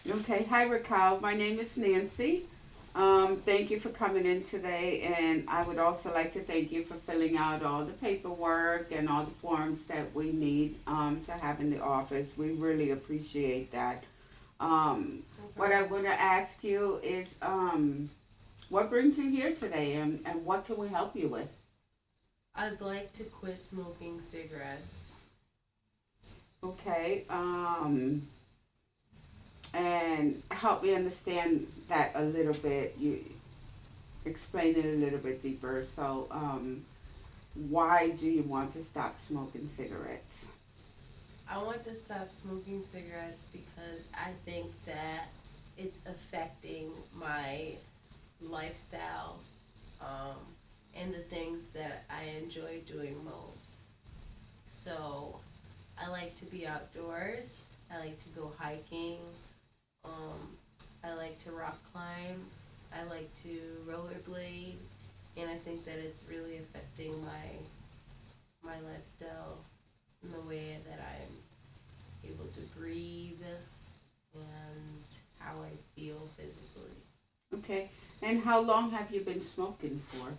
Okay, hi Raquel. My name is Nancy. Thank you for coming in today, and I would also like to thank you for filling out all the paperwork and all the forms that we need to have in the office. We really appreciate that. No What I problem. want to ask you is what brings you here today, and what can we help you with? I'd like to quit smoking cigarettes. Okay, and help me understand that a little bit. You explain it a little bit deeper. So, why do you want to stop smoking cigarettes? I want to stop smoking cigarettes because I think that it's affecting my lifestyle um, and the things that I enjoy doing most. So I like to be outdoors. I like to go hiking. Um, I like to rock climb. I like to rollerblade, and I think that it's really affecting my lifestyle in the way that I'm able to breathe and how I feel physically. Okay, and how long have you been smoking for?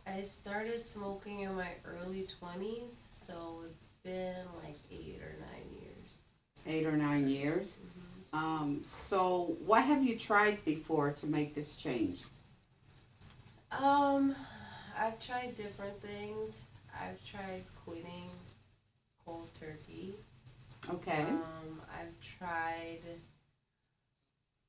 I started smoking in my early 20s, so it's been like 8 or 9 years since 8 or 9 years. I. So what have you tried before to make this change? I've tried different things. I've tried quitting cold turkey. Okay, I've tried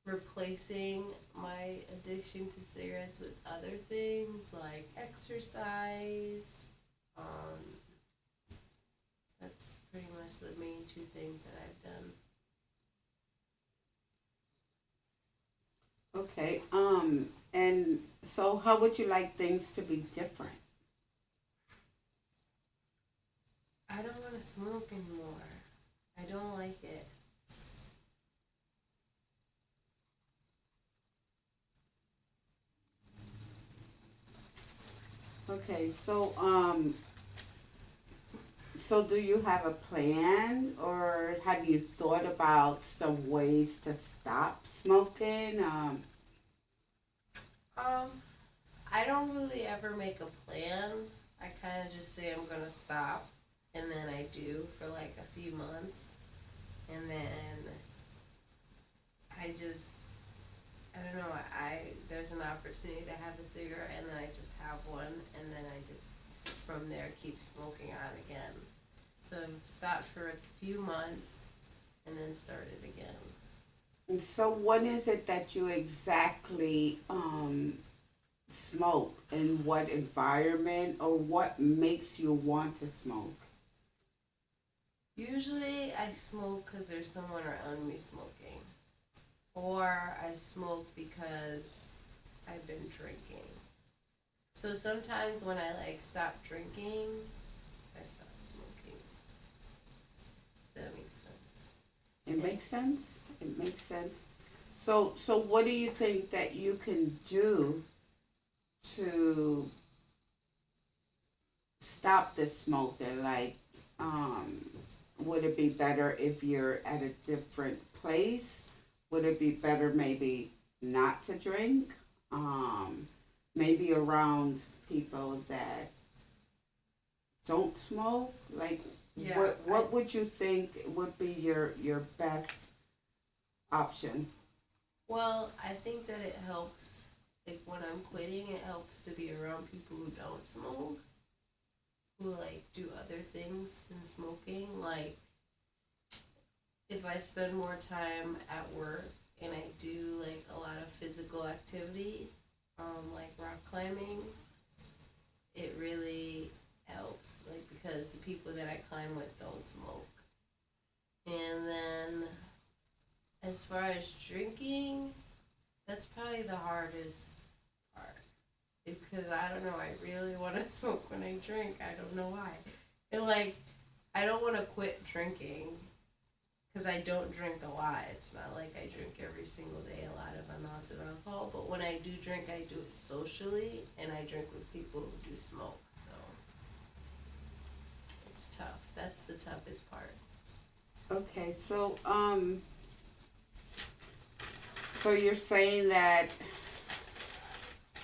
replacing my addiction to cigarettes with other things like exercise. Um, that's pretty much the main two things that I've done. okay. And so how would you like things to be different? I don't want to smoke anymore. I don't like it. Okay, so do you have a plan, or have you thought about some ways to stop smoking? Um, I don't really ever make a plan. I kind of just say I'm gonna stop, and then I do for like a few months, and then I just I don't know. There's an opportunity to have a cigarette, and then I just have one, and then I just from there keep smoking on again. So I've stopped for a few months, and then started again. And so what is it that you exactly smoke, in what environment, or what makes you want to smoke? Usually I smoke because there's someone around me smoking, or I smoke because I've been drinking. So sometimes when I like stop drinking, I stop smoking. That makes sense. It And makes sense. It makes sense. So what do you think that you can do to stop the smoking? Like, would it be better if you're at a different place? Would it be better maybe not to drink? Um, Maybe around people that don't smoke? Like, yeah, what would you think would be your best option? I think that it helps. Like when I'm quitting, it helps to be around people who don't smoke, who like do other things than smoking. Like if I spend more time at work and I do like a lot of physical activity, like rock climbing, it really helps. Like because the people that I climb with don't smoke. And then as far as drinking, that's probably the hardest part. Because I don't know, I really want to smoke when I drink. I don't know why. And like, I don't want to quit drinking because I don't drink a lot. It's not like I drink every single day a lot of amounts of alcohol. But when I do drink, I do it socially, and I drink with people who do smoke. So it's tough. That's the toughest part. Okay, so So you're saying that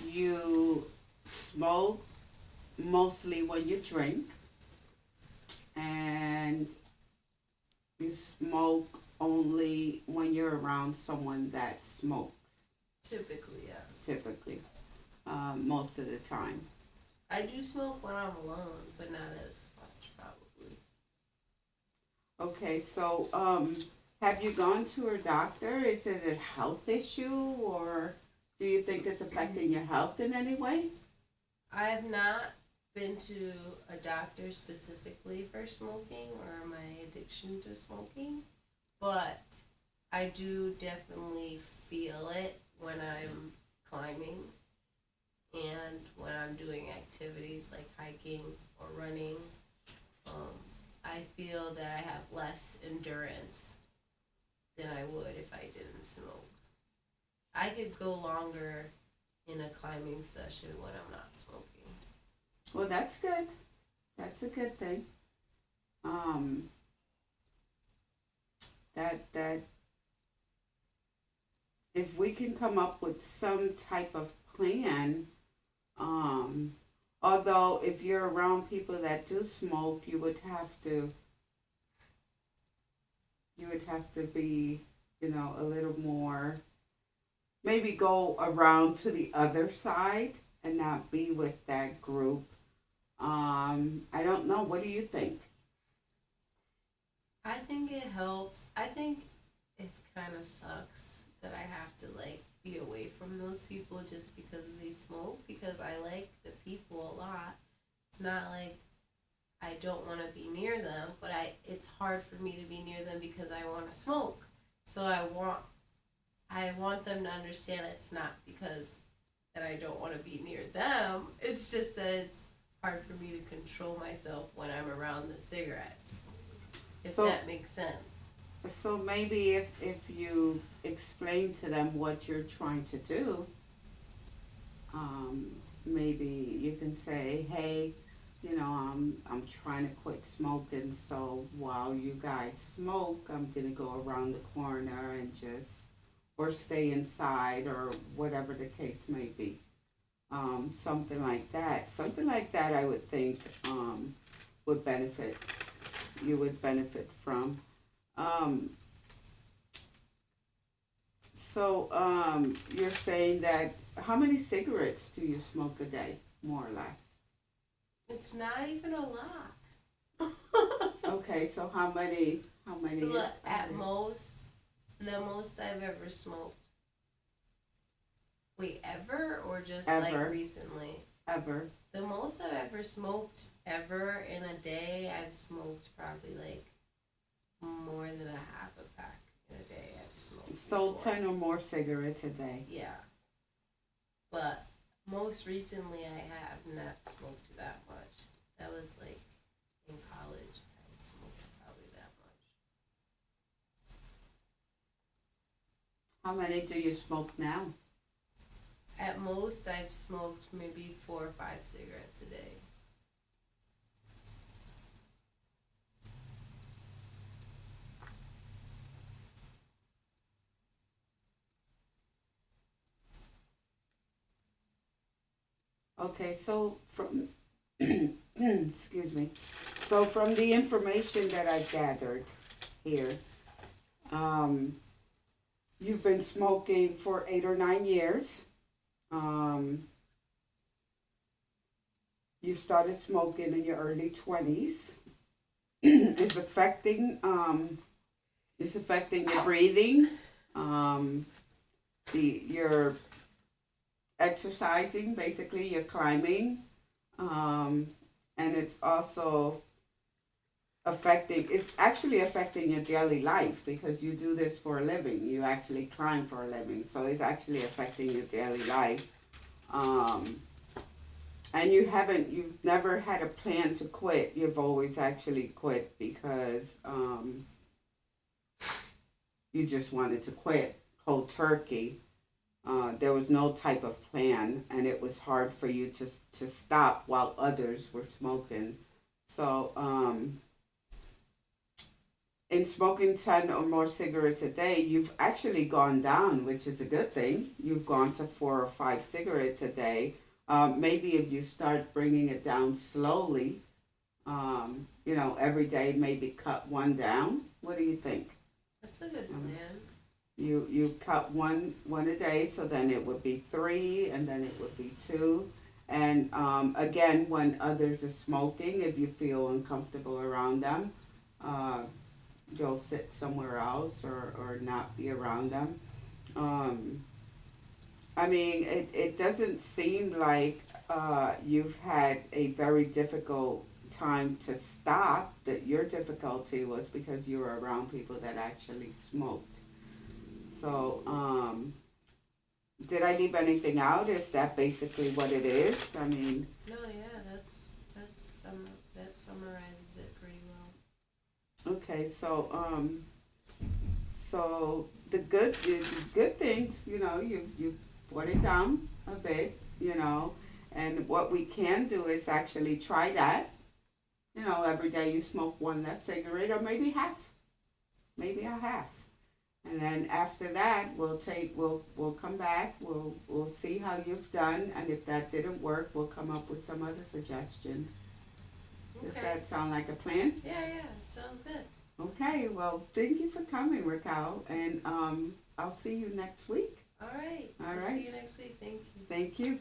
you smoke mostly when you drink, and you smoke only when you're around someone that smokes, Typically, yes. typically, most of the time. I do smoke when I'm alone, but not as much, probably. Okay, so have you gone to a doctor? Is it a health issue, or do you think it's affecting your health in any way? I have not been to a doctor specifically for smoking or my addiction to smoking, but I do definitely feel it when I'm climbing and when I'm doing activities like hiking or running. Um, I feel that I have less endurance than I would if I didn't smoke. I could go longer in a climbing session when I'm not smoking. Well, that's good. That's a good thing. Um, that if we can come up with some type of plan, um, although if you're around people that do smoke, you would have to be, a little more, maybe go around to the other side and not be with that group. I don't know. What do you think? I think it helps. I think it kind of sucks that I have to like be away from those people just because they smoke because I like the people a lot. It's not like I don't want to be near them, but it's hard for me to be near them because I want to smoke. So I want them to understand it's not because that I don't want to be near them. It's just that it's hard for me to control myself when I'm around the cigarettes. If So, that makes sense. so maybe if you explain to them what you're trying to do, maybe you can say, hey, I'm trying to quit smoking, so while you guys smoke, I'm gonna go around the corner and just, or stay inside, or whatever the case may be. Something like that. Something like that, I would think, would benefit. You would benefit from. Um, so you're saying that how many cigarettes do you smoke a day, more or less? It's not even a lot. Okay, so how many? How many? So at most, the most I've ever smoked. Wait, ever or just like Ever. recently? Ever. The most I've ever smoked ever in a day, I've smoked probably like more than a half a pack in a day. I've smoked. So before. 10 or more cigarettes a day. Yeah, but most recently I have not smoked that much. That was like in college. I smoked probably that How many do you smoke now? much. At most, I've smoked maybe 4 or 5 cigarettes a day. Okay, so from excuse me. So from the information that I gathered here, um, you've been smoking for 8 or 9 years. Um, you started smoking in your early 20s. it's affecting it's affecting your breathing. Um, your exercising, basically, you're climbing, and it's actually affecting your daily life because you do this for a living. You actually climb for a living, so it's actually affecting your daily life. Um, and you've never had a plan to quit. You've always actually quit because you just wanted to quit cold turkey. There was no type of plan, and it was hard for you to stop while others were smoking. So in smoking 10 or more cigarettes a day, you've actually gone down, which is a good thing. You've gone to 4 or 5 cigarettes a day. Maybe if you start bringing it down slowly, every day, maybe cut one down. What do you think? That's a good plan. You cut one a day, so then it would be three, and then it would be two. And again, when others are smoking, if you feel uncomfortable around them, uh, you'll sit somewhere else or not be around them. Um, I mean, it doesn't seem like you've had a very difficult time to stop, that your difficulty was because you were around people that actually smoked. So, did I leave anything out? Is that basically what it is? I mean, No, yeah, that summarizes it pretty well. okay, so the good things, you put it down a bit, and what we can do is actually try that. Every day you smoke one less cigarette, or maybe a half. And then after that, we'll come back. We'll see how you've done, and if that didn't work, we'll come up with some other suggestions. Does Okay. that sound like a plan? Yeah, yeah, sounds good. Okay. Well, thank you for coming, Raquel, and I'll see you next week. All right. All I'll right. see you next week. Thank you. Thank you.